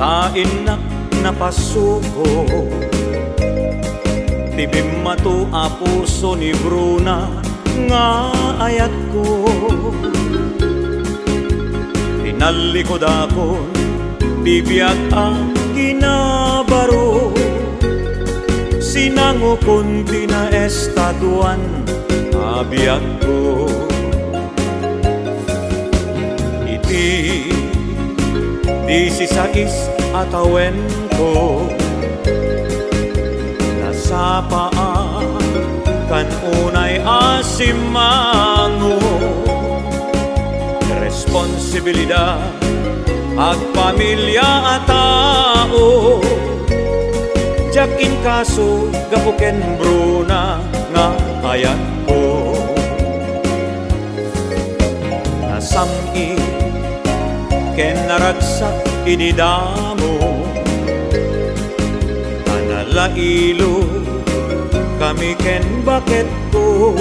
Kainak napasuko tibim matu a puso ni Bruna nga ayat ko. Tinalikod akon bibiyag ang ginabaro, sinangukon tinaestatuan abiyag ko. Iti 16 atawen ko nasa paa kan unay asimango, responsibilidad ag pamilya at tao. Jakin kaso gapuken Bruna nga ayat ko. Nasami ken naragsak inidamo, analailo kami ken bakit ko.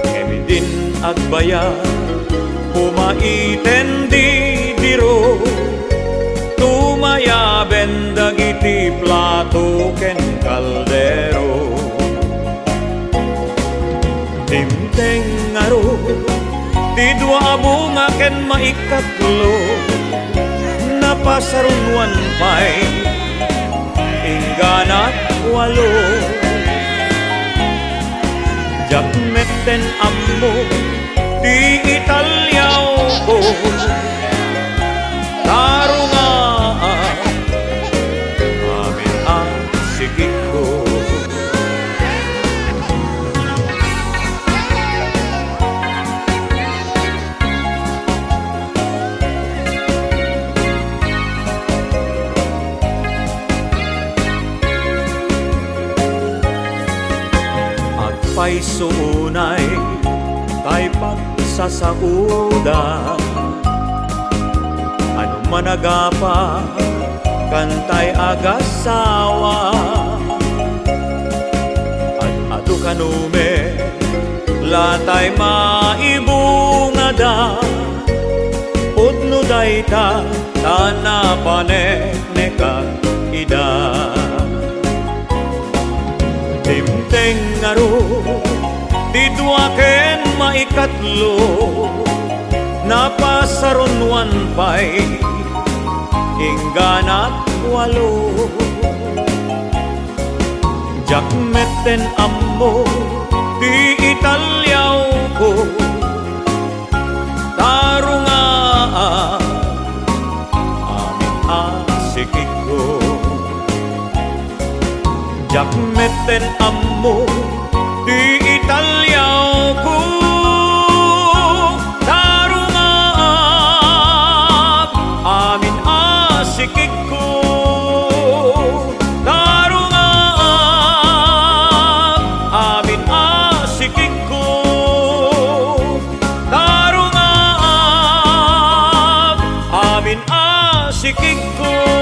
Kemi din agbaya pumaiten di biro, tumayaben dagiti plato ken kaldero. Timteng ngaro di dua bunga ken maikatlo, napasarunwan pa'y ingganat walo. Jakmeten ammo di Italyaw ko, tarunga amin ang sigit ko. Agpay sunay tay pagsasauda, ano managapa kantay agasawa. At ato kanume latay maibungada, udno dayta tanapane neka ida. Timteng ngaro di dua ken maikatlo, napasarunwan pa'y ingganat walo. Jakmeten ammo di Italyaw ko, tarunga amin asikik ko. Jakmeten ammo di Italyaw ko, tarunga amin asikik ko. Tarunga amin asikik ko. Tarunga amin asikik ko.